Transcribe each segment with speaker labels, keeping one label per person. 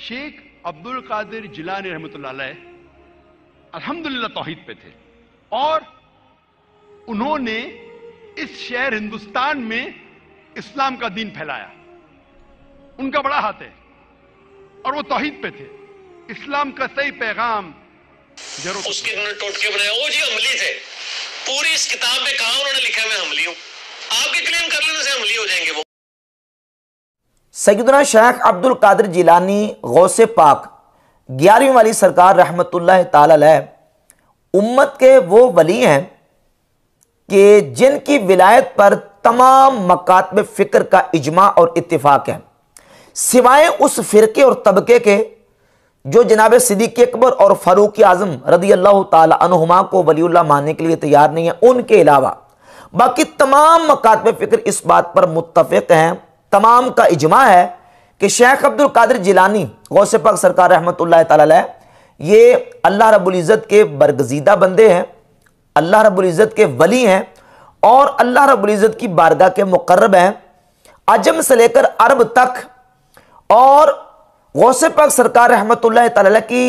Speaker 1: शेख अब्दुल कादिर जिलानी रहमतुल्लाह अलैह अल्हम्दुलिल्लाह तौहीद पे थे और उन्होंने इस शहर हिंदुस्तान में इस्लाम का दीन फैलाया। उनका बड़ा हाथ है और वो तौहीद पे थे। इस्लाम का सही पैगाम जरूर
Speaker 2: उसके उन्होंने टोटके बनाए। वो जी हमली थे। पूरी इस किताब में कहा उन्होंने लिखा है मैं हमली हूं। आपके क्लेम कर लेने से हमली हो जाएंगे वो।
Speaker 3: सैयदना शेख अब्दुल कादिर जिलानी गौसे पाक 11वीं वाली सरकार रहमतुल्लाह ताला अलैह उम्मत के वो वली हैं कि जिनकी विलायत पर तमाम मकातब फिक्र का इजमा और इत्तिफाक है, सिवाय उस फिरके और तबके के जो जनाब सिद्दीक़ अकबर और फारूक आज़म रदी अल्लाह ताला अन्हुमा को वलीउल्लाह मानने के लिए तैयार नहीं है। उनके अलावा बाकी तमाम मकातब फिक्र इस बात पर मुत्तफ़िक़ हैं, तमाम का इजमा है कि शेख अब्दुल कादिर जिलानी गौसे पाक सरकार रहमतुल्लाह ताला अलैह ये अल्लाह रब्बुल इज़्ज़त के बरगज़ीदा बंदे हैं, अल्लाह रब्बुल इज़्ज़त के वली हैं और अल्लाह रब्बुल इज़्ज़त की बारगाह के मुक़र्रब हैं, अजम से लेकर अरब तक। और गौसे पाक सरकार रहमतुल्लाह ताला अलैह की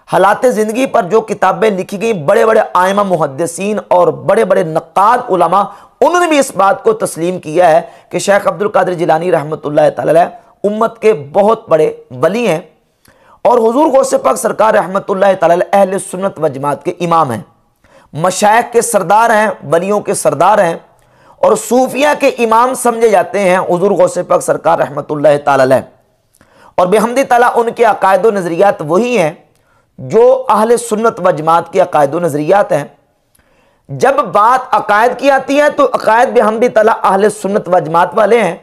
Speaker 3: हालात ज़िंदगी पर जो किताबें लिखी गई, बड़े बड़े आइमा मुहद्दिसीन और बड़े बड़े नक्काद उलमा, उन्होंने भी इस बात को तस्लीम किया है कि शेख अब्दुल कादिर जिलानी रहमतुल्लाह ताला अलैह उम्मत के बहुत बड़े वली हैं और हुजूर गौसे पाक सरकार रहमतुल्लाह ताला अलैह अहले सुन्नत व जमात के इमाम हैं, मशाइख के सरदार हैं, वलियों के सरदार हैं और सूफिया के इमाम समझे जाते हैं हुजूर गौसे पाक सरकार रहमतुल्लाह ताला अलैह। और बेहमदी ताला उनके अकायद व नज़रियात वही हैं जो अहले सुन्नत व जमात के अकायद व नज़रियात हैं। जब बात अकायद की आती है तो अकायद बेहमदी ताला अहले सुन्नत व जमात वाले हैं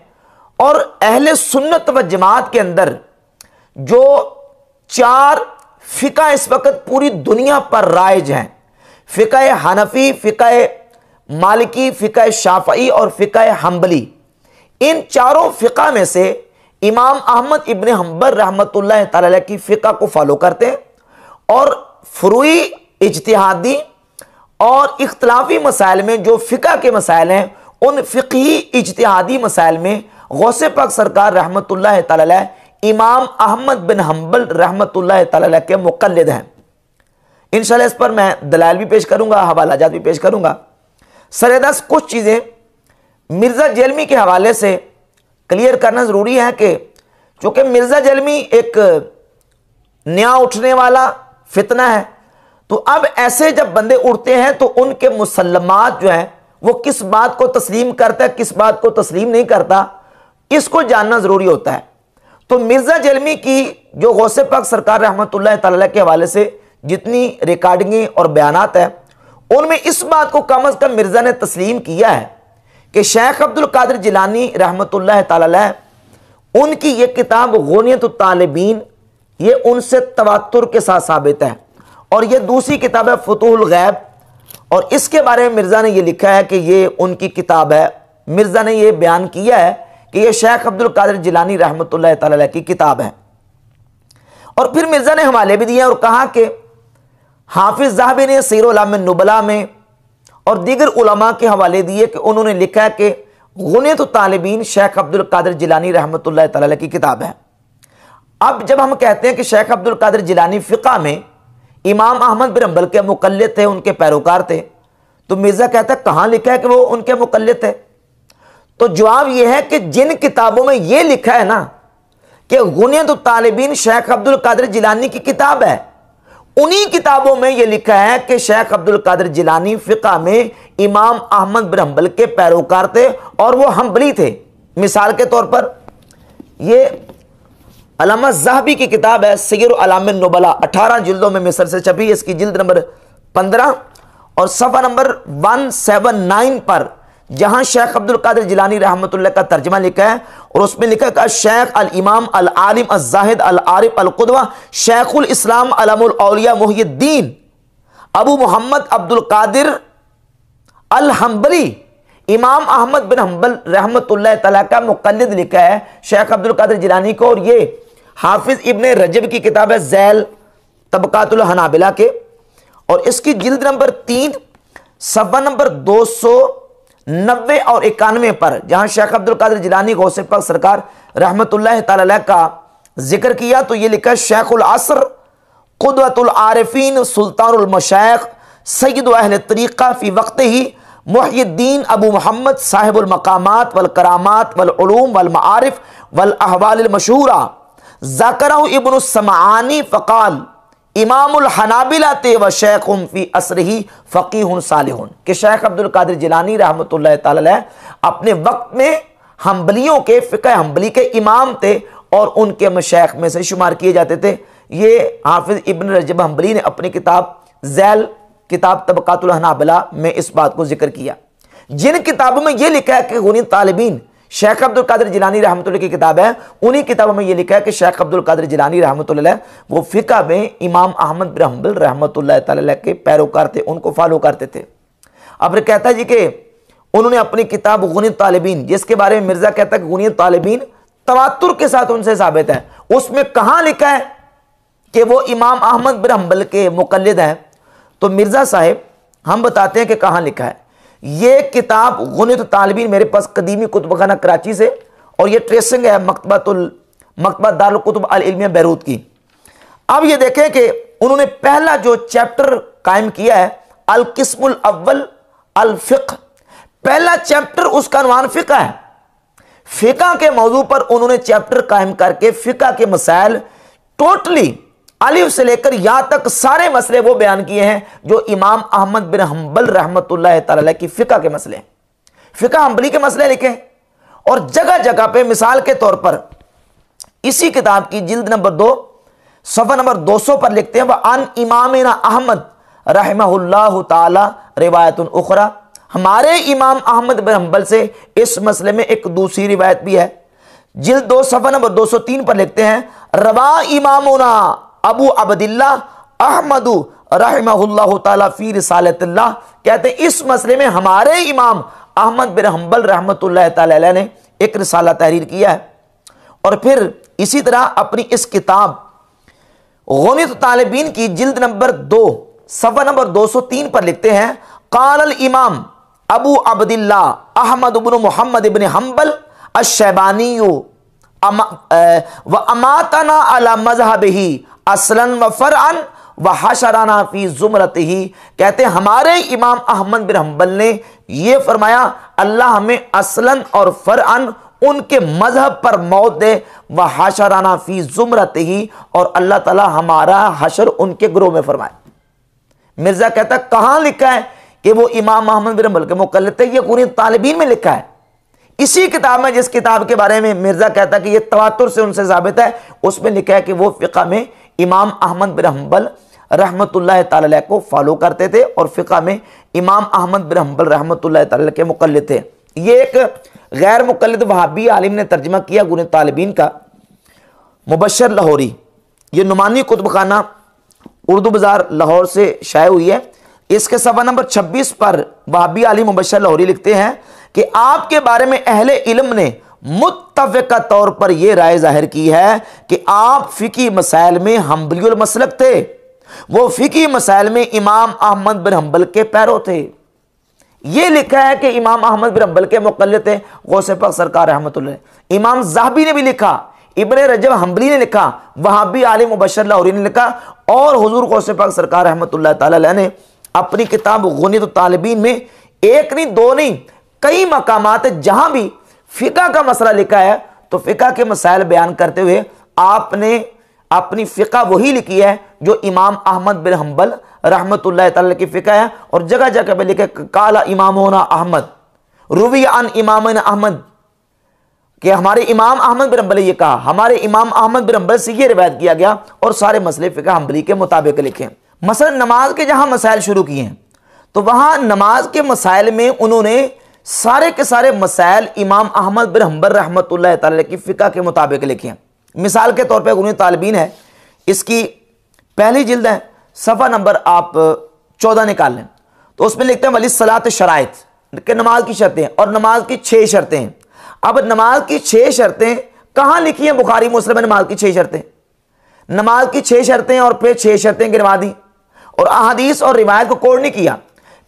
Speaker 3: और अहले सुन्नत व जमात के अंदर जो 4 फ़िक़ा इस वक्त पूरी दुनिया पर राइज हैं, फ़िक़ा हनफी, फ़िक़ा मालिकी, फ़िक़ा शाफ़ई और फ़िक़ा हम्बली, इन चारों फ़िक़ा में से इमाम अहमद इब्न हम्बल रहमतुल्लाह ताला अलैह की फ़िक़ा को फॉलो करते हैं और फुरूई इज्तिहादी और इख्तिलाफी मसाइल में जो फ़िक़ा के मसाइल हैं उन फ़िक़ही इज्तिहादी मसाइल में गौसे पाक सरकार रहमतुल्लाह ताला अलैह इमाम अहमद बिन हम्बल रहमतुल्लाह ताला अलैह के मुक़ल्लिद हैं। इंशाअल्लाह इस पर मैं दलाइल भी पेश करूंगा, हवालाजात भी पेश करूंगा। सरेदस कुछ चीज़ें मिर्ज़ा जलमी के हवाले से क्लियर करना ज़रूरी है कि चूँकि मिर्ज़ा जलमी एक नया उठने वाला फितना है, तो अब ऐसे जब बंदे उठते हैं तो उनके मुसल्लमात जो हैं वो किस बात को तस्लीम करता है, किस बात को तस्लीम नहीं करता, इसको जानना ज़रूरी होता है। तो मिर्ज़ा जलमी की जो गौसे पाक सरकार रहमतुल्लाह ताला अलैह के हवाले से जितनी रिकॉर्डिंगें और बयानात हैं उनमें इस बात को कम अज़ कम मिर्ज़ा ने तस्लीम किया है कि शेख अब्दुल कादिर जिलानी रहमतुल्लाह ताला अलैह उनकी ये किताब गुनियतुत तालिबीन ये उनसे तवातुर के साथ साबित है और ये दूसरी किताब है फुतूहुल गैब और इसके बारे में मिर्ज़ा ने ये लिखा है कि ये उनकी किताब है। मिर्ज़ा ने ये बयान किया है कि ये शेख अब्दुल कादिर जिलानी रहमतुल्लाह ताला अलैह की किताब है। और फिर मिर्ज़ा ने हवाले भी दिए और कहा कि हाफिज़ ज़हबी ने सीर उलूम नुबला में और दीगर उलमा के हवाले दिए कि उन्होंने लिखा है कि गुनियतुत तालिबीन शेख अब्दुल कादिर जिलानी रहमतुल्लाह ताला अलैह की किताब है। अब जब हम कहते हैं कि शेख अब्दुल कादिर जिलानी फ़िक़ा में इमाम अहमद बिन हम्बल के मुक़ल्लिद थे, उनके पैरोकार थे, तो मिर्ज़ा कहता है कहाँ लिखा है कि वो उनके मुक़ल्लिद थे? तो जवाब यह है कि जिन किताबों में यह लिखा है ना कि गुनियतुत तालिबीन शेख अब्दुल कादिर जिलानी की किताब है, उन्हीं किताबों में यह लिखा है कि शेख अब्दुल कादिर जिलानी फ़िक़ा में इमाम अहमद बिन हम्बल के पैरोकार थे और वो हम्बली थे। मिसाल के तौर पर ये अल्लामा ज़हबी की किताब है सीर उलूम नुबला, 18 जिल्दों में मिस्र से छपी, इसकी जिल्द नंबर 15 और सफ़ा नंबर 179 पर जहां शेख अब्दुल कादिर जिलानी रहमतुल्लाह का तर्जमा लिखा है और उसमें लिखा है शेख अल इमाम अल आलिम अल जाहिद अल आरिफ अल कुदवा शेखुल इस्लाम अलमुल औलिया मुहियुद्दीन अबू मोहम्मद अब्दुल कादिर अल हम्बली इमाम अहमद बिन हम्बल रहमतुल्लाह तआला का मुक़ल्लिद लिखा है शेख अब्दुल कादिर जिलानी को। और ये हाफिज इब्न रजब की किताब है ज़ैल तबकातुल हनाबिला के और इसकी जिल्द नंबर 3 सफ़ा नंबर 290 और 91 पर जहां शेख अब्दुल कादिर जिलानी गौसे पाक सरकार रहमतुल्लाह तआला अलैह का जिक्र किया तो ये लिखा शेखुल असर कुदवतुल आरिफीन सुल्तानुल मशाइख सय्यद अहले तरीक़ा फी वक्त ही मुहय्यिद्दीन अबू मोहम्मद साहिबुल मकामात वल करामात वल उलूम वल मारिफ वल अहवाल मशहूरा ज़करहु इब्नु समानी फ़क़ाल इमामुल हनाबिला ते व शेखुम फी असरही फ़क़ीहुन सालिहुन कि शेख अब्दुल कादिर जिलानी रहमतुल्लाह तआला अलैह अपने वक्त में हम्बलियों के फ़िक़्ह हम्बली के इमाम थे और उनके मशाइख में से शुमार किए जाते थे। ये हाफिज़ इब्न रजब हम्बली ने अपनी किताब ज़ैल किताब तबक़ातुल हनाबिला में इस बात को जिक्र किया। जिन किताबों में यह लिखा है कि गुनीत तालिबीन शेख अब्दुल कादिर जिलानी रहमतुल्लाह की किताब है, उन्हीं किताबों में यह लिखा है कि शेख अब्दुल कादिर जिलानी रहमतुल्लाह वो फ़िक़्ह में इमाम अहमद बिन हंबल रहमतुल्लाह तआला के पैरोकार थे, उनको फॉलो करते थे। अब कहता है जी कि उन्होंने अपनी किताब गुनीत तालिबीन, जिसके बारे में मिर्जा कहता है कि गुनीत तालिबीन तवातुर के साथ उनसे साबित है, उसमें कहां लिखा है कि वो इमाम अहमद बिन हंबल के मुक़ल्लिद हैं? तो मिर्जा साहब हम बताते हैं कि कहां लिखा है। ये किताब गुनीत तालिबीन मेरे पास कदीमी कुतुबखाना कराची से, और ये ट्रेसिंग है मकतबा दारुल कुतुब अल इल्मिया बैरूत की। अब ये देखें कि उन्होंने पहला जो चैप्टर कायम किया है अल किस्मुल अव्वल अल फ़िक़्ह, पहला चैप्टर उसका अनवान फ़िक़्ह है। फ़िक़्ह के मौजू पर उन्होंने चैप्टर कायम करके फ़िक़्ह के मसाइल टोटली अलिफ से लेकर या तक सारे मसले वो बयान किए हैं जो इमाम अहमद बिन हंबल रहमतुल्लाह तआला की फ़िक़्ह के मसले, फ़िक़्ह हंबली के मसले लिखे। और जगह जगह पे मिसाल के तौर पर इसी किताब की जिल्द नंबर 2 सफ़ा नंबर 200 पर लिखते हैं, वह अन इमामिना अहमद रहमहुल्लाह ताला रिवायतुन उखरा, हमारे इमाम अहमद बिन हंबल से इस मसले में एक दूसरी रिवायत भी है। जिल्द 2 सफ़ा नंबर 203 पर लिखते हैं, रवा इमामुना अबू अब्दिल्लाह अहमदु रहमहुल्लाह ताला फी रिसालतिल्लाह, कहते हैं इस मसले में हमारे इमाम अहमद बिन हंबल रहमतुल्लाह ताला अलैह ने एक रिसाला तहरीर किया है। और फिर इसी तरह अपनी इस किताब गुनीत तालिबीन की जिल्द नंबर 2 सफ़ा नंबर 203 पर लिखते हैं, क़ाल इमाम अबू अब्दिल्लाह अहमद इब्न मुहम्मद इब्न हंबल अश-शैबानी व अमातना अला मज़हबिही असलन व फ़रअन व हशराना फी ज़ुमरतिही, कहते हमारे इमाम अहमद बिन हंबल ने यह फरमाया अल्लाह हमें असलन और फ़रअन उनके मजहब पर मौत दे, व हशराना फी ज़ुमरतिही, और अल्लाह ताला हमारा हशर उनके ग्रोह में फरमाए। मिर्जा कहता कहां लिखा है कि वो इमाम अहमद बिन हंबल के मुक़ल्लिद थे? ये गुनीत तालिबीन में लिखा है। इसी किताब में, जिस किताब के बारे में मिर्जा कहता कि ये तवातुर से उनसे साबित है, उसमें लिखा है कि वो फ़िक़्ह में इमाम अहमद बिन हंबल रहमतुल्लाह ताला अलैह को फॉलो करते थे और फ़िक़्ह में इमाम अहमद बिन हंबल रहमतुल्लाह ताला अलैह के मुक़ल्लिद थे। ये एक गैर मुक़ल्लिद वहाबी आलिम ने तर्जमा किया गुनीत तालिबीन का, मुबश्शिर लाहौरी। ये नुमानी कुतुबखाना उर्दू बाज़ार लाहौर से शाये हुई है। इसके सफ़ा नंबर 26 पर वहाबी आलिम मुबश्शिर लाहौरी लिखते हैं कि आपके बारे में अहले इल्म ने मुत्तफ़िक़ा तौर पर यह राय जाहिर की है कि आप फ़िक़ी मसाइल में हंबलियुल मसलक थे, वो फ़िक़ी मसाइल में इमाम अहमद बिन हंबल के पैरो थे। यह लिखा है कि इमाम अहमद बिन हंबल के मुक़ल्लिद थे गौसे पाक सरकार रहमतुल्लाह। इमाम ज़हाबी ने भी लिखा, इब्न रजब हंबली ने लिखा, वहाबी आलिम मुबश्शिर लाहौरी ने लिखा, और हुज़ूर गौसे पाक सरकार रहमतुल्लाह ताला अलैह ने अपनी किताब गुनीत तालिबीन में एक नहीं दो नहीं कई मकामात जहां भी फ़िक़्ह का मसला लिखा है तो फ़िक़्ह के मसाइल बयान करते हुए आपने अपनी फ़िक़्ह वही लिखी है जो इमाम अहमद बिन हंबल रहमतुल्लाह ताला की फ़िक़्ह है। और जगह जगह पे लिखे काला इमामुना अहमद रुवी अन इमामुना अहमद, कि हमारे इमाम अहमद बिन हंबल ये कहा, हमारे इमाम अहमद बिन हंबल से ये रिवायत किया गया, और सारे मसले फ़िक़्ह हंबली के मुताबिक लिखे। मसलन नमाज के जहां मसाइल शुरू किए हैं तो वहां नमाज के मसाइल में उन्होंने सारे के सारे मसाइल इमाम अहमद बिन हंबल रहमतुल्लाह ताला की फ़िक़्ह के मुताबिक लिखे हैं। मिसाल के तौर पर गुनीत तालिबीन है, इसकी पहली जिल्द है, सफ़ा नंबर आप 14 निकाल लें तो उसमें लिखते हैं वली सलात शराइत कि नमाज की शर्तें, और नमाज की 6 शर्तें हैं। अब नमाज की 6 शर्तें कहां लिखी हैं? बुखारी मुस्लिम में नमाज की 6 शर्तें, नमाज की 6 शर्तें और फिर 6 शर्तें गिनवा दी, और अहादीस और रिवायत को कोड नहीं किया।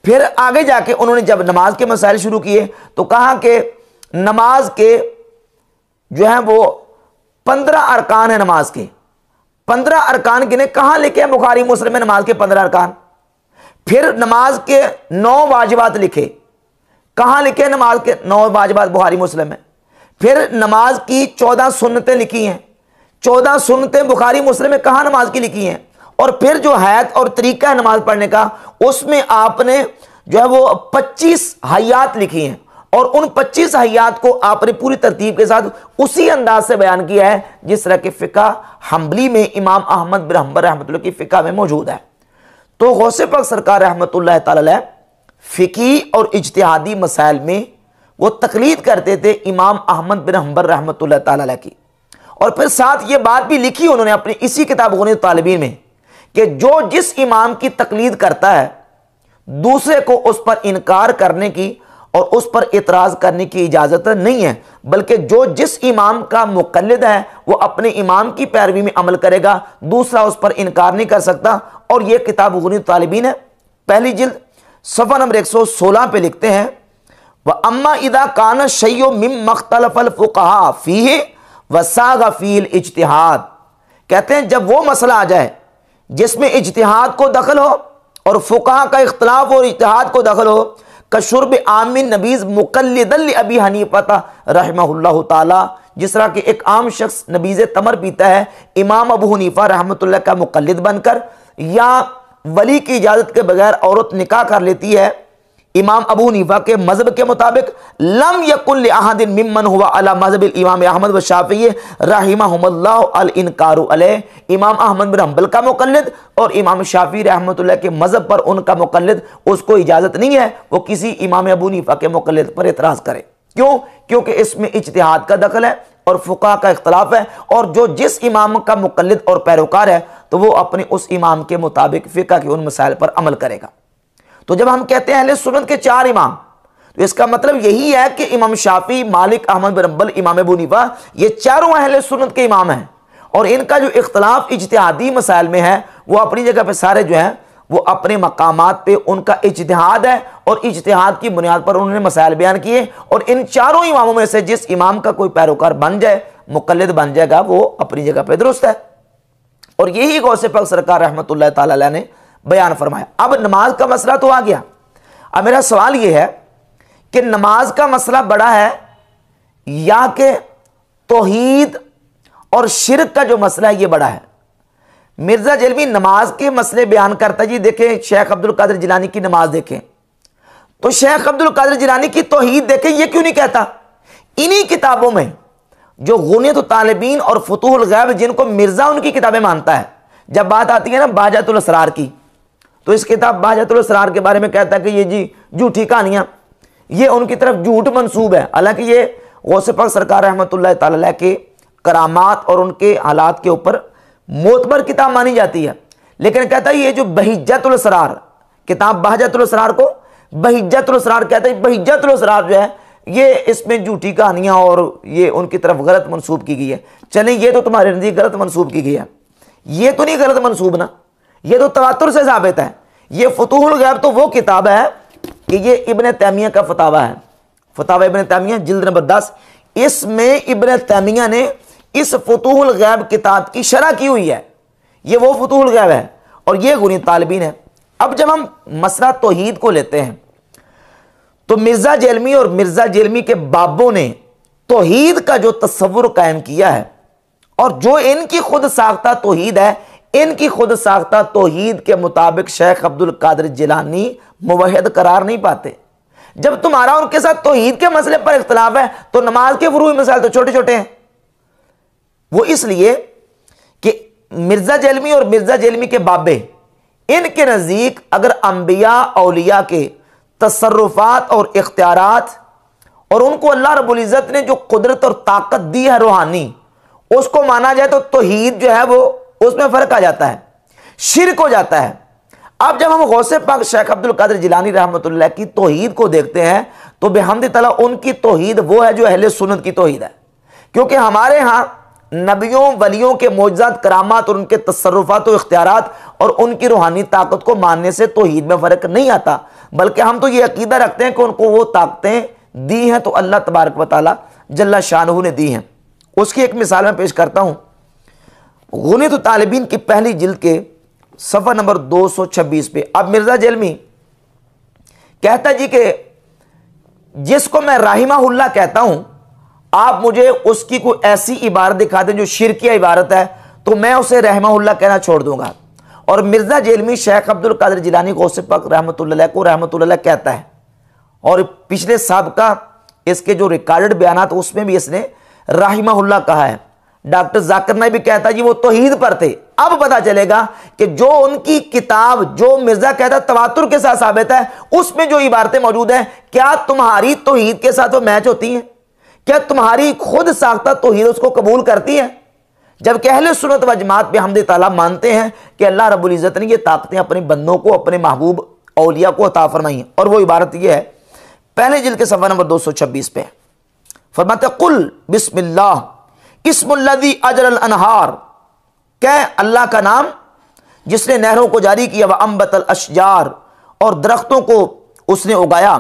Speaker 3: फिर आगे जाके उन्होंने जब नमाज के मसाइल शुरू किए तो कहा कि नमाज के जो है वो 15 अरकान है नमाज के। 15 अरकान गिने, कहां लिखे हैं बुखारी मुस्लिम में नमाज के 15 अरकान। फिर नमाज के 9 वाजिबात लिखे, कहां लिखे नमाज के 9 वाजिबात बुखारी मुस्लिम में। फिर नमाज की 14 सुन्नतें लिखी हैं, 14 सुन्नतें बुखारी मुस्लिम में कहां नमाज की लिखी हैं। और फिर जो हैत और तरीका है नमाज पढ़ने का, उसमें आपने जो है वो 25 हयात लिखी हैं, और उन 25 हयात को आपने पूरी तरतीब के साथ उसी अंदाज से बयान किया है जिस तरह के फ़िक़्ह हम्बली में इमाम अहमद बिन हम्बल रहमतुल्लाह की फ़िक़्ह में मौजूद है। तो गौसे पाक सरकार रहमतुल्लाह तआला अलैह फ़िक़ही और इज्तिहादी मसाइल में वो तकलीद करते थे इमाम अहमद बिन हम्बल रहमतुल्लाह तआला अलैह की। और फिर साथ ये बात भी लिखी उन्होंने अपनी इसी किताब गुनीत तालिबीन में कि जो जिस इमाम की तकलीद करता है, दूसरे को उस पर इनकार करने की और उस पर इतराज़ करने की इजाज़त नहीं है, बल्कि जो जिस इमाम का मुक़ल्लिद है वो अपने इमाम की पैरवी में अमल करेगा, दूसरा उस पर इनकार नहीं कर सकता। और ये किताब गुनीत तालिबीन है, पहली जिल्द सफ़ा नंबर 116 पे लिखते हैं, व अम्मा इदा कान शय्यु मिम्मा इख्तलफ़ल फ़ुक़हा फ़ीहि व साग़ फ़ीहिल इज्तिहाद। कहते हैं जब वो मसला आ जाए जिसमें इज्तिहाद को दखल हो और फ़ुक़हा का इख्तलाफ और इज्तिहाद को दखल हो, कशुर्ब आमिन नबीज़ मुक़ल्लिदन अबी हनीफ़ा रहमहुल्लाह ताला, जिस तरह कि एक आम शख्स नबीज़ तमर पीता है इमाम अबू हनीफ़ा रहमतुल्लाह का मुक़ल्लिद बनकर, या वली की इजाज़त के बगैर औरत निकाह कर लेती है इमाम अबू हनीफ़ा के मज़हब के मुताबिक, लम यकुन लिअहदिन मिम्मन हुवा अला मज़हबिल इमाम अहमद व शाफ़िई रहिमहुमुल्लाह अल इनकारु अलैह। इमाम अहमद बिन हम्बल का मुक़ल्लिद और इमाम शाफ़िई रहमतुल्लाह के मज़हब पर उनका मुक़ल्लिद, उसको इजाज़त नहीं है वो किसी इमाम अबू हनीफ़ा के मुक़ल्लिद पर एतराज़ करे। क्यों? क्योंकि इसमें इज्तिहाद का दखल है और फ़ुक़हा का इख्तलाफ है, और जो जिस इमाम का मुक़ल्लिद और पैरोकार है तो वो अपने उस इमाम के मुताबिक फ़िक़्ह के उन मसाइल पर अमल करेगा। तो जब हम कहते हैं अहले सुन्नत के 4 इमाम, तो इसका मतलब यही है कि इमाम शाफी, मालिक, अहमद बिन हम्बल, इमाम अबू हनीफा, ये चारों अहले सुन्नत के इमाम हैं। और इनका जो इख्तलाफ इज्तिहादी मसाइल में है वो अपनी जगह पे सारे जो है वो अपने मकामात पे उनका इज्तिहाद है, और इज्तिहाद की बुनियाद पर उन्होंने मसाइल बयान किए। और इन चारों इमामों में से जिस इमाम का कोई पैरोकार बन जाए, मुक़ल्लिद बन जाएगा, वो अपनी जगह पे दुरुस्त है। और यही गौसे पाक सरकार रहमतुल्लाह ताला अलैह ने बयान फरमाया। अब नमाज का मसला तो आ गया। अब मेरा सवाल यह है कि नमाज का मसला बड़ा है या कि तौहीद और शिरक का जो मसला है ये बड़ा है। मिर्जा जलवी नमाज के मसले बयान करता है जी। देखें शेख अब्दुल कादिर जिलानी की नमाज देखें तो शेख अब्दुल कादिर जिलानी की तौहीद देखें, ये क्यों नहीं कहता? इन्हीं किताबों में जो गुनियत तालिबीन और फुतूहुल गैब, जिनको मिर्जा उनकी किताबें मानता है, जब बात आती है ना बहजतुल असरार की, तो इस किताब बहजतुल असरार के बारे में कहता है कि ये जी झूठी कहानियां, ये उनकी तरफ झूठ मंसूब है। हालांकि ये गौसे पाक सरकार रहमतुल्लाह ताला अलैह के करामात और उनके हालात के ऊपर मोतबर किताब मानी जाती है, लेकिन कहता है ये जो बहिज्जतुल असरार किताब, बहजतुल असरार को बहिज्जतुल असरार कहता है। बहिज्जतुल असरार जो है ये इसमें झूठी कहानियां और ये उनकी तरफ गलत मंसूब की गई है। चलें, ये तो तुम्हारे नज़दीक गलत मंसूब की गई है, ये तो नहीं गलत मंसूब ना, ये तो तवातुर से साबित है। ये फुतूहुल गैब तो वो किताब है कि ये इब्न तैमिया का फतावा है, फतावा इब्न तैमिया जिल्द नंबर 10। इसमें इब्न तैमिया ने इस फुतूहुल गैब किताब की शरह की हुई है। ये वो फुतूहुल गैब है और ये गुनीत तालिबीन है। अब जब हम मसला तौहीद को लेते हैं तो मिर्जा जेलमी और मिर्जा जेलमी के बाबों ने तौहीद का जो तस्वुर कायम किया है और जो इनकी खुद साख्ता तौहीद है, इनकी खुद साख्ता तौहीद के मुताबिक शेख अब्दुल कादिर जिलानी मुवहिद करार नहीं पाते। जब तुम्हारा उनके साथ तौहीद के मसले पर इख्तलाफ है तो नमाज के फुरूई मसाइल तो छोटे छोटे हैं। वो इसलिए कि मिर्जा जेलमी और मिर्जा जेलमी के बाबे, इनके नज़दीक अगर अंबिया औलिया के तसर्रुफात और इख्तियारात और उनको अल्लाह रब्बुल इज़्ज़त ने जो कुदरत और ताकत दी है रूहानी, उसको माना जाए तो तौहीद जो है वो उसमें फ़र्क आ जाता है, शिरक हो जाता है। अब जब हम गौसे पाक शेख अब्दुल कादिर जिलानी रहमतुल्लाह की तौहीद को देखते हैं तो बेहमद तआला उनकी तौहीद वो है जो अहले सुन्नत की तौहीद है। क्योंकि हमारे यहाँ नबियों वलियों के मोजज़ात करामात और उनके तसर्रुफात और इख्तियारात और उनकी रूहानी ताकत को मानने से तौहीद में फ़र्क नहीं आता, बल्कि हम तो ये अकीदा रखते हैं कि उनको वो ताकतें दी हैं तो अल्लाह तबारक व तआला जल्ला शानहू ने दी हैं, उसकी एक मिसाल मैं पेश करता हूं। गुनियत तालिबीन की पहली जिल्द के सफ़ा नंबर 226 पे अब मिर्जा जेलमी कहता जी कि जिसको मैं राहिमाहुल्लाह कहता हूं, आप मुझे उसकी कोई ऐसी इबारत दिखा दें जो शिरकिया इबारत है, तो मैं उसे रहमाहुल्लाह कहना छोड़ दूंगा। और मिर्जा जेलमी शेख अब्दुल कादिर जिलानी गौसे पाक रहमतुल्लाह को रहमतुल्लाह कहता है। और पिछले साबका इसके जो रिकॉर्डेड बयानात उसमें भी इसने राहिमाहुल्लाह कहा है। डॉक्टर जाकिर नाइक भी कहता जी वो तौहीद पर थे। अब पता चलेगा कि जो उनकी किताब जो मिर्जा कहता तवातुर के साथ साबित है, उसमें जो इबारतें मौजूद हैं, क्या तुम्हारी तौहीद के साथ वो मैच होती हैं? क्या तुम्हारी खुद साख्ता तौहीद उसको कबूल करती है? जबकि अहले सुन्नत व जमात पे हमद ताला मानते हैं कि अल्लाह रब्बुल इज़्ज़त ने ये ताकतें अपने बंदों को, अपने महबूब औलिया को अता फरमाई हैं। और वो इबारत ये है, पहले जिल्द के सफ़ा नंबर 226 पे फरमाते कुल बिस्मिल्लाह इस्मुल्लज़ी अजरल अनहार, क्या अल्लाह का नाम जिसने नहरों को जारी किया, व अम्बतल अशजार, और दरख्तों को उसने उगाया,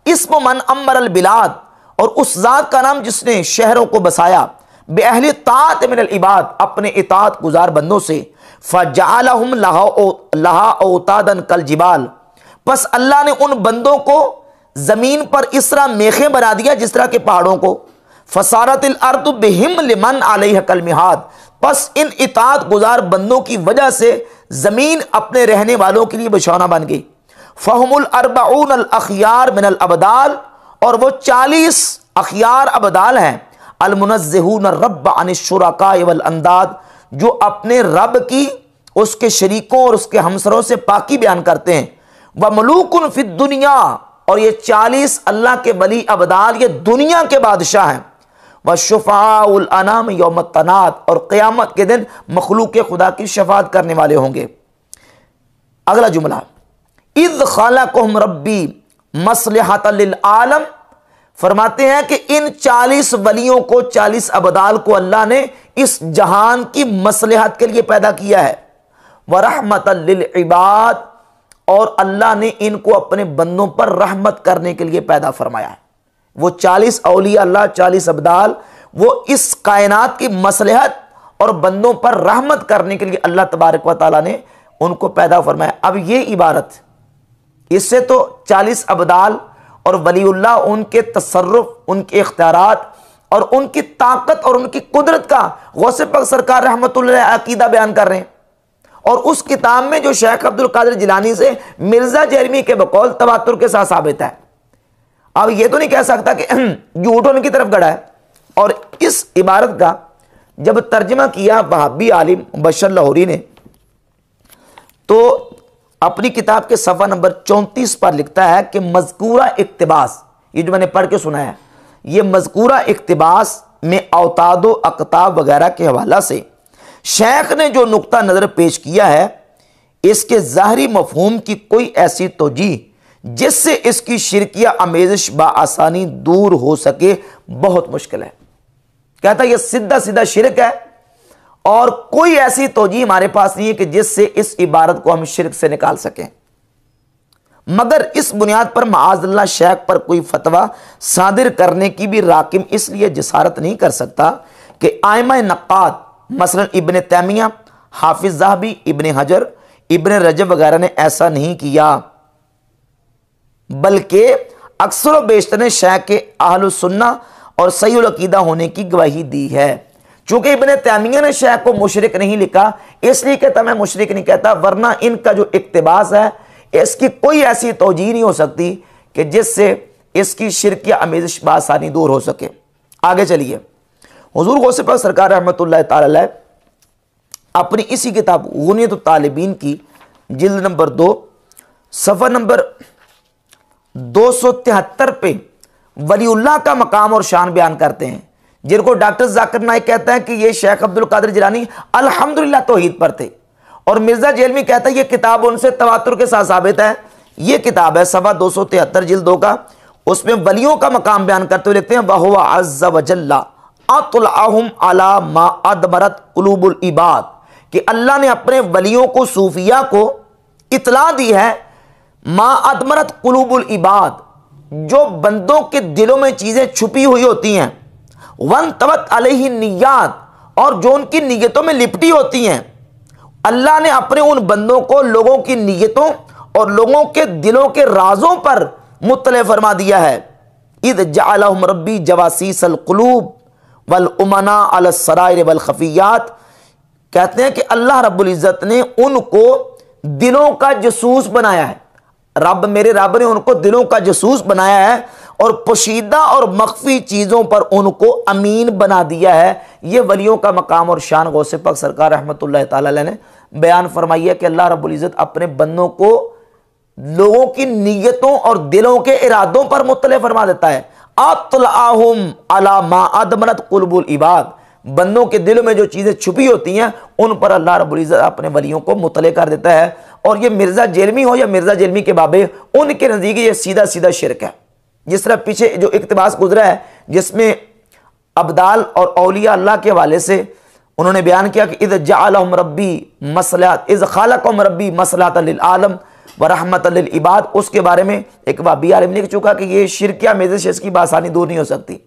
Speaker 3: इस्म मन अम्बरल बिलाद, और उस जात का नाम जिसने शहरों को बसाया, बेअहली ताअत मिनल इबाद, अपने इताअत गुजार बंदों से, फजअलहुम लहा औतादन कल जिबाल, बस अल्लाह ने उन बंदों को जमीन पर इस तरह मेखें बना दिया जिस तरह के पहाड़ों को, फसारतिल अर्दु बिहिम लिमन अलैहा कल मिहाद, बस इन इताअत गुजार बंदों की वजह से जमीन अपने रहने वालों के लिए बिछौना बन गई। फहमुल अर्बऊन अल अखयार मिनल अबदाल, और वो 40 अखयार अबदाल हैं, अल मुनज़्ज़िहून रब्ब अनिश शुरका वल अंदाद, जो अपने रब की, उसके शरीकों और उसके हमसरों से पाकी बयान करते हैं। व मलूकुन फिद दुनिया, और ये 40 अल्लाह के वली अबदाल ये दुनिया के बादशाह हैं। व शुफ़ाउल अनाम यौम तनाद, और क़यामत के दिन मखलूक खुदा की शफात करने वाले होंगे। अगला जुमला, इज़ ख़लक़हुम रब्बी मसलिहतल लिल आलम, फरमाते हैं कि इन 40 वलियों को, 40 अबदाल को अल्लाह ने इस जहान की मसलिहत के लिए पैदा किया है। व रहमतल लिल इबाद, और अल्लाह ने इनको अपने बंदों पर रहमत करने के लिए पैदा फरमाया है। वो 40 औलिया अल्लाह, 40 अबदाल, वो इस कायनात की मसलहत और बंदों पर रहमत करने के लिए अल्लाह तबारक व तआला ने उनको पैदा फरमाया। अब ये इबारत, इससे तो 40 अबदाल और वलीउल्लाह, उनके तसर्रुफ, उनके इख्तियारात और उनकी ताकत और उनकी कुदरत का गौसे पाक सरकार रहमतुल्लाह अकीदा बयान कर रहे हैं। और उस किताब में जो शेख अब्दुल कादिर जिलानी से मिर्जा जेलमी के बकौल तवातुर के साथ साबित है। अब ये तो नहीं कह सकता कि झूठ उनकी तरफ गड़ा है। और इस इबारत का जब तर्जमा किया वहाबी आलिम बशर लाहौरी ने, तो अपनी किताब के सफ़ा नंबर 34 पर लिखता है कि मज़कूरा इक्तिबास, ये जो मैंने पढ़ के सुना है, ये मज़कूरा इक्तिबास में औतादो अक़ताब वगैरह के हवाला से शेख ने जो नुक्ता नज़र पेश किया है, इसके ज़ाहरी मफहूम की कोई ऐसी तौजीह जिससे इसकी शिरकिया आमेज़िश बआसानी दूर हो सके बहुत मुश्किल है। कहता यह सीधा सीधा शिरक है और कोई ऐसी तौजीह हमारे पास नहीं है कि जिससे इस इबारत को हम शिरक से निकाल सकें। मगर इस बुनियाद पर माअज़ल्लाह शेख पर कोई फतवा सादिर करने की भी राकिम इसलिए जसारत नहीं कर सकता कि आइमा नक़ाद मसलन इब्ने तैमिया, हाफिज ज़हबी, इब्ने हजर, इब्ने रजब वगैरह ने ऐसा नहीं किया, बल्कि अक्सर व बेशतर ने शेख के अहलुस सुन्ना और सहीउल अकीदा होने की गवाही दी है। चूंकि इब्ने तैमिया ने शेख को मुशरिक नहीं लिखा, इसलिए कहता मैं मुशरिक नहीं कहता, वरना इनका जो इक्तिबास है इसकी कोई ऐसी तौजीह नहीं हो सकती कि जिससे इसकी शिरक या आमेज़िश बआसानी दूर हो सके। आगे चलिए, हुजूर गौसे पाक सरकार रहमतुल्लाह ताला अलैह अपनी इसी किताब गुनियत तालिबीन की जिल्द नंबर 2 सफ़ा नंबर 273 पे वलीउल्लाह का मकाम और शान बयान करते हैं, जिनको डॉक्टर जाकिर नाइक कहता है कि ये शेख अब्दुल कादिर जिलानी अल्हम्दुलिल्लाह तौहीद पर थे। और मिर्जा जेलमी कहता है ये किताब उनसे तवातुर के साथ साबित है। ये किताब है सफ़ा 273 जिल्द 2 का, उसमें वलियों का मकाम बयान करते हुए लिखते हैं वहुवा अज़्ज़ा वजल्ला अतलअहुम अला मा अदमरत कुलूबुल इबाद, कि अल्लाह ने अपने वलियों को, सूफिया को इतला दी है मा अदमरत कुलूबुल इबाद, जो बंदों के दिलों में चीजें छुपी हुई होती हैं, वन तवत अलैहि निय्यात, और जो उनकी नीयतों में लिपटी होती हैं, अल्लाह ने अपने उन बंदों को लोगों की नीयतों और लोगों के दिलों के राजों पर मुत्तले फरमा दिया है। इद जअलहुम रब्बी जवासीसल कुलूब वल उमना अल सराइर वल खफियात, कहते हैं कि अल्लाह रब्बुल इज़्ज़त ने उनको दिलों का जसूस बनाया है। मेरे रब ने उनको दिलों का जसूस बनाया है और पोशीदा और मख्फी चीज़ों पर उनको अमीन बना दिया है। ये वलियों का मकाम और शान गौसे पाक सरकार रहमतुल्लाह ताला अलैह ने बयान फरमाई है कि अल्लाह रब्बुल इज़्ज़त अपने बंदों को लोगों की नीयतों और दिलों के इरादों पर मुत्तले फरमा देता है। अत्लअहुम अला मा अदमनत कुलुबुल इबाद, बंदों के दिलों में जो चीज़ें छुपी होती हैं उन पर अल्लाह रब्बुल इज़्ज़त अपने वलियों को मुत्तले कर देता है। और ये मिर्ज़ा जेलमी हो या मिर्ज़ा जेलमी के बाबे, उनके नज़दीक ये सीधा सीधा शिरक है। जिस तरह पीछे जो इक्तिबास गुजरा है जिसमें अब्दाल और औलिया अल्लाह के हवाले से उन्होंने बयान किया कि इज़ जअलहुम रब्बी मसलहत इज़ खालक़हुम रब्बी मसलहतन लिल आलम व रहमतन लिल इबाद, उसके बारे में एक वाबी आलिम लिख चुका कि ये शिरकिया मेज़े से इसकी बासानी दूर नहीं हो सकती।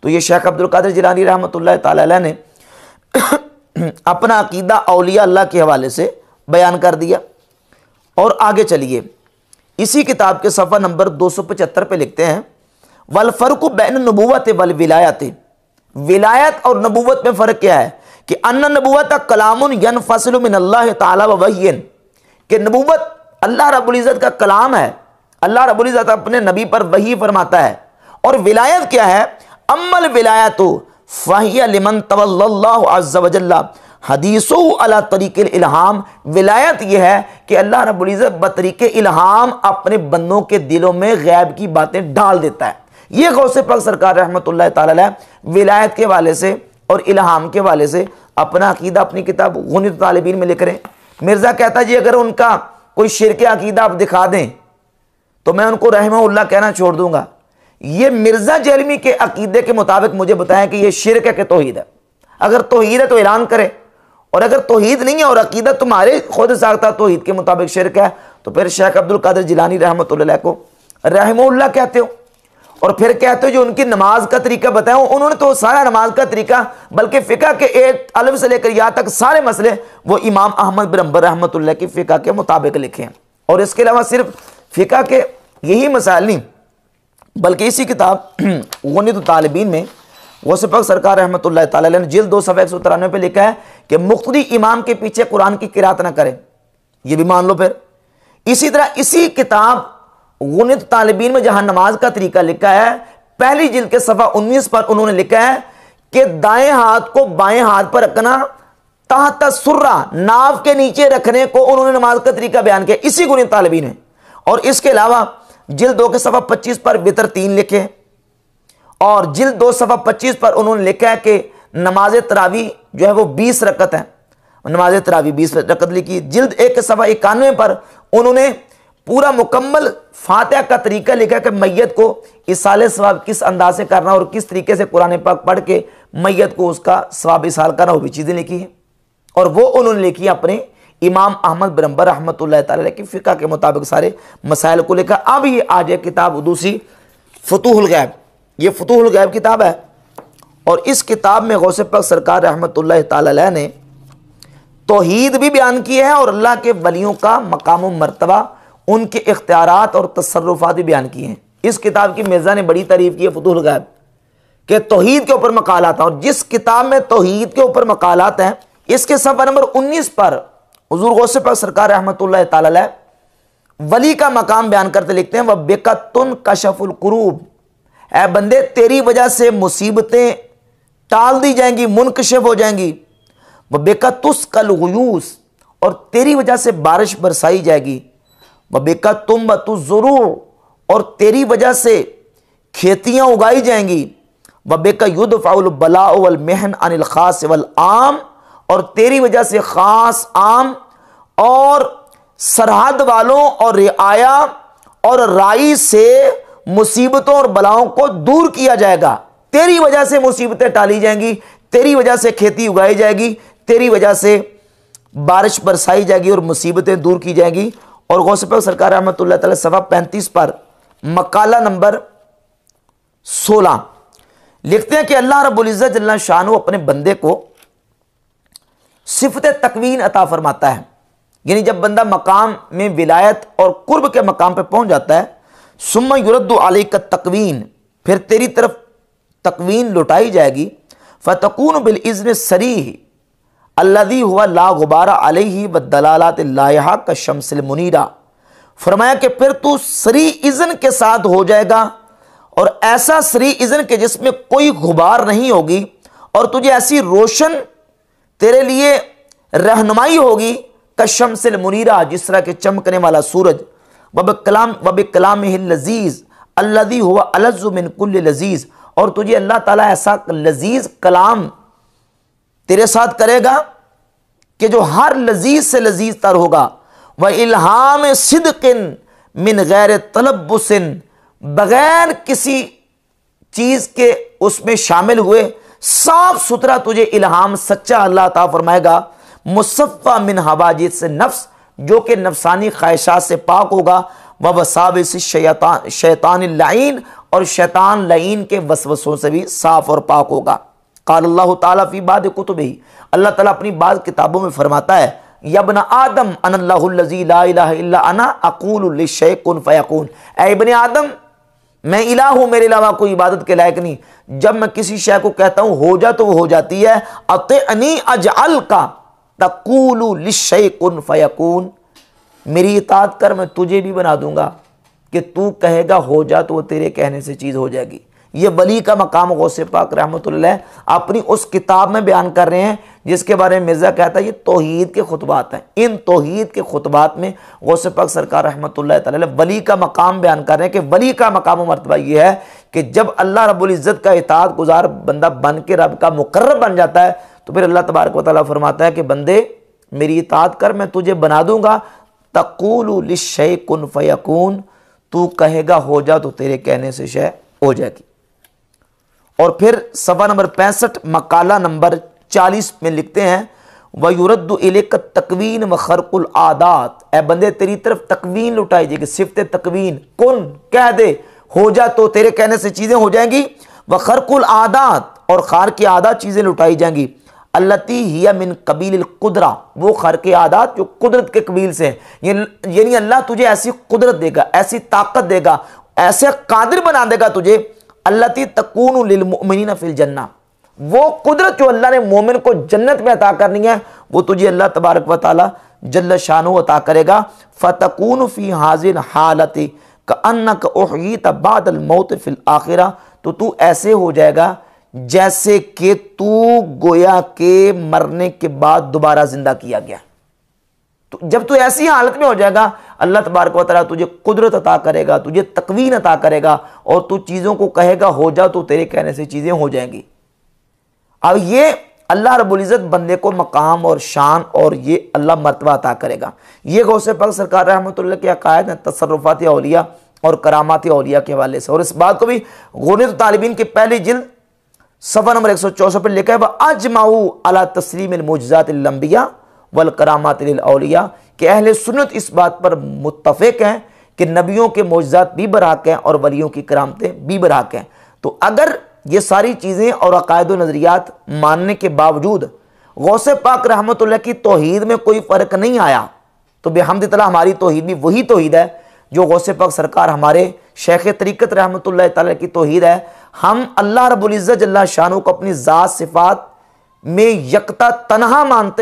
Speaker 3: तो ये शेख अब्दुल कादिर जिलानी रहमतुल्लाह ताला अलैह ने अपना अकीदा औलिया अल्लाह के हवाले से बयान कर दिया। और आगे चलिए, इसी किताब के सफ़ा नंबर 275 पे लिखते हैं वल फ़र्क़ु बैन नबुव्वत वल विलायत, विलायत और नबुव्वत में फ़र्क क्या है कि अन्न नबुव्वत कलामुन यनफ़सिलु मिनल्लाहि तआला व वह्यन, कि नबुव्वत अल्लाह रब्बुल इज़्ज़त का कलाम है, अल्लाह रब्बुल इज़्ज़त अपने नबी पर वही फरमाता है। और विलायत क्या है, अम्मल विलायतु फ़हिय लिमन तवल्लल्लाहु अज़्ज़ व जल्ला हदीसु अला तरीक़िल इल्हाम, विलायत यह है कि अल्लाह रब्बुल इज़्ज़त बतरीक़े इल्हाम अपने बंदों के दिलों में गैब की बातें डाल देता है। ये गौसे पाक सरकार रहमतुल्लाह ताला अलैह विलायत के वाले से और इल्हाम के वाले से अपना अकीदा अपनी किताब गुनित तालिबीन में लिख रहे हैं। मिर्ज़ा कहता जी अगर उनका कोई शिरक अकीदा आप दिखा दें तो मैं उनको रहमहुल्लाह कहना छोड़ दूंगा। ये मिर्ज़ा जेलमी के अकीदे के मुताबिक मुझे बताएं कि ये शिरक है कि तौहीद है। अगर तौहीद है तो ऐलान करे, और अगर तौहीद नहीं है और अकीदा तुम्हारे खुद साख्ता तौहीद के मुताबिक शिरक है तो फिर शेख अब्दुल कादिर जिलानी रहमतुल्लाह को रहमहुल्लाह कहते हो। और फिर कहते हो जो उनकी नमाज का तरीका बताया, उन्होंने तो सारा नमाज का तरीका बल्कि फ़िक़ह के एक अलफ से लेकर या तक सारे मसले वो इमाम अहमद बिन हंबल रहमतुल्लाह की फ़िक़ह के मुताबिक लिखे हैं। और इसके अलावा सिर्फ फ़िक़ह के यही मसाइल नहीं बल्कि इसी किताब गुनित तालिबीन में गौसे पाक सरकार रहमतुल्लाह ताला अलैह ने जिल्द 2 सफ़ा 193 पे लिखा है कि मुक़्तदी इमाम के पीछे कुरान की किरात ना करें, ये भी मान लो। फिर इसी तरह इसी किताब गुनित तालिबीन में जहां नमाज का तरीका लिखा है, पहली जिल्द के सफ़ा 19 पर उन्होंने लिखा है कि दाएं हाथ को बाएं हाथ पर रखना, तहत सुर्रा नाव के नीचे रखने को उन्होंने नमाज का तरीका बयान किया इसी गुनित तालिबीन है। और इसके अलावा जिल्द 2 के सफ़ा 25 पर वितर 3 लिखे, और जिल्द 2 सफ़ा 25 पर उन्होंने लिखा है कि नमाज तरावी जो है वो 20 रकत है, नमाज तरावी 20 रकत लिखी। जिल्द 1 के सफ़ा 91 पर उन्होंने पूरा मुकम्मल फातिहा का तरीका लिखा कि मैयत को इसाले सवाब किस अंदाज से करना और किस तरीके से कुरान पाक पढ़ के मैयत को उसका सवाब इसाल करना, वो भी चीज़ें लिखी हैं। और वो उन्होंने लिखी अपने इमाम अहमद बिन हंबल रहमतुल्लाह ताला अलैह की फ़िक़ह के मुताबिक सारे मसाइल को लिखा। अब ये आज एक किताब दूसरी फतूहुल गैब, ये फतूहुल गैब किताब है। और इस किताब में गौसे पाक सरकार रहमतुल्लाह ताला अलैह ने तौहीद भी बयान की है और अल्लाह के वलियों का मकाम व मर्तबा, उनके इख्तियारात और तसर्रुफ़ात भी बयान किए हैं। इस किताब की मिर्ज़ा ने बड़ी तारीफ़ की है फतूहुल गैब के तौहीद के ऊपर मकालात हैं। और जिस किताब में तौहीद के ऊपर मकालात हैं, इसके सफ़ा नंबर 19 पर हुज़ूर गौसे पाक सरकार रहमतुल्लाह ताला अलैह वली का मकाम बयान करते लिखते हैं, वह बेकतुन कशफुल कुरूब, ऐ बंदे तेरी वजह से मुसीबतें टाल दी जाएंगी, मुनकशिफ हो जाएंगी। वह बेकतुस कल गुयूस, और तेरी वजह से बारिश बरसाई जाएगी। वह बेकतुम बतु ज़रूर, और तेरी वजह से खेतियां उगाई जाएंगी। वह बेका युदफ़ाउल बला वल महन अनिल खास वल आम, और तेरी वजह से खास आम और सरहद वालों और रिआया और राई से मुसीबतों और बलाओं को दूर किया जाएगा। तेरी वजह से मुसीबतें टाली जाएंगी, तेरी वजह से खेती उगाई जाएगी, तेरी वजह से बारिश बरसाई जाएगी और मुसीबतें दूर की जाएंगी। और गौसे पाक सरकार रहमतुल्लाह ताला सफ़ा 35 पर मकाला नंबर 16 लिखते हैं कि अल्लाह रब्बुल इज्जत जल्ला शानो अपने बंदे को सिफत तकवीन अता फरमाता है। यानी जब बंदा मकाम में विलायत और कुर्ब के मकाम पर पहुंच जाता है, सुम्मा युरद्दु अलैका तकवीन, फिर तेरी तरफ तकवीन लुटाई जाएगी। फतकून बिल इज़्न सरीह अल्लज़ी हुआ ला गुबारा अलैहि व दलालात लायहा का शम्सिल मुनीरा। फरमाया कि फिर तू सरी इज़्न के साथ हो जाएगा, और ऐसा सरी इज़्न के जिसमें कोई गुबार नहीं होगी, और तुझे ऐसी रोशन तेरे लिए रहनुमाई होगी का शम्सिल मुनीरा, जिस तरह के चमकने वाला सूरज। वब कलामिहिल लजीज अल्लज़ी हुआ अलज़्ज़ु मिन कुल्लि लजीज, और तुझे अल्लाह ताला ऐसा लजीज कलाम तेरे साथ करेगा कि जो हर लजीज से लजीज तर होगा। व इल्हाम सिद्किन मिन गैर तलब्बुसिन, बगैर किसी चीज के उसमें शामिल हुए साफ सुथरा तुझे इल्हाम सच्चा अल्लाह ता फरमाएगा। मुसफ़ा मिन हवाजित से नफ्स, जो कि नफसानी ख्वाहिशात से पाक होगा। व वसाविस शैतान लाइन, और शैतान लाइन के वसवसों से भी साफ और पाक होगा। क़ाल अल्लाह ताला फी बाद कुतुबिही, अल्लाह ताला अपनी बाद किताबों में फरमाता है, यब्न आदम अनल्लाहुल्लज़ी ला इलाहा इल्ला अना अक़ूलु लिशै कुन फ़यकून। ऐ इब्ने आदम, मैं इलाह हूं, मेरे अलावा कोई इबादत के लायक नहीं। जब मैं किसी शय को कहता हूं हो जा तो वो हो जाती है। अतिअनी अजअल का तक़ूलु लिशै कुन फ़यकून, मेरी इताअत कर, मैं तुझे भी बना दूंगा कि तू कहेगा हो जा तो वो तेरे कहने से चीज़ हो जाएगी। ये वली का मकाम गौसे पाक रहमतुल्लाह अपनी उस किताब में बयान कर रहे हैं, जिसके बारे में मिर्ज़ा कहता है ये तौहीद के खुतबात हैं। इन तौहीद के खुतबात में गौसे पाक सरकार रहमतुल्लाह तआला वली का मकाम बयान कर रहे हैं कि वली का मकाम मर्तबा ये है कि जब अल्लाह रब्बुल इज़्ज़त का इताअत गुजार बंदा बन के रब का मुकर्रब बन जाता है, तो फिर अल्लाह तबारक व तआला फरमाता है कि बंदे मेरी इताअत कर, मैं तुझे बना दूंगा। तक़ूलु लिशै कुन फ़यकून, तू कहेगा हो जा तो तेरे कहने से शय हो जाएगी। और फिर सफ़ा नंबर 65 मकाला नंबर 40 में लिखते हैं, वयुरद्दु इलैका तकवीन व खरकुल आदात, ए बंदे तेरी तरफ तकवीन लुटाई जाएगी, सिफ़त तकवीन, कुन कह दे हो जा तो तेरे कहने से चीज़ें हो जाएंगी। व खरकुल आदात, और खार की आदात चीज़ें लुटाई जाएंगी। अल्लती हिया मिन कबील कुदरा, वो खर के आदात जो कुदरत के कबील से हैं। यानी अल्लाह तुझे ऐसी कुदरत देगा, ऐसी ताकत देगा, ऐसे कादिर बना देगा तुझे। अल्लती तकूनु लिल मुमिनीना फिल जन्ना, वो कुदरत जो अल्लाह ने मोमिन को जन्नत में अता करनी है, वो तुझे अल्लाह तबारक व तआला जल्ल शानु अता करेगा। फतकूनु फी हाजिल हालति कअन्नक उहयीत बादल मौत फिल आखिरा, तो तू ऐसे हो जाएगा जैसे कि तू गोया के मरने के बाद दोबारा जिंदा किया गया। तो जब तू ऐसी हालत में हो जाएगा, अल्लाह तबारक व तआला तुझे कुदरत अता करेगा, तुझे तकवीन अता करेगा, और तू चीज़ों को कहेगा हो जा तो तेरे कहने से चीज़ें हो जाएंगी। अब ये अल्लाह रब्बुल इज़्ज़त बंदे को मकाम और शान और ये अल्लाह मर्तबा अता करेगा। ये गौसे पाक सरकार रहमतुल्लाह के अकायद हैं तसर्रुफ़ात औलिया और करामात औलिया के हवाले से। और इस बात को भी गुनियत तालिबीन की पहली जिल्द सफ़ा नंबर 164 पर लिखा है, वह अजमाऊ अला तस्लीमिल मुअज्जिज़ातिल अंबिया वल करामातिल औलिया, कि अहले सुन्नत इस बात पर मुत्तफ़िक हैं कि नबियों के मुअज्जिज़ात भी बरहक हैं और वलियों की करामतें भी बरहक हैं। तो अगर ये सारी चीज़ें और अकायद व नज़रियात मानने के बावजूद गौसे पाक रहमतुल्लाह की तौहीद में कोई फ़र्क नहीं आया, तो बेहम्दिल्लाह हमारी तौहीद भी वही तौहीद है जो गौसे पाक सरकार हमारे शेख तरीक़त रहमतुल्लाह तआला की तौहीद है। हम अल्लाह रब्बुल इज़्ज़त जल्ला शानु को अपनी ज़ात सिफ़ात में यकता तन्हा मानते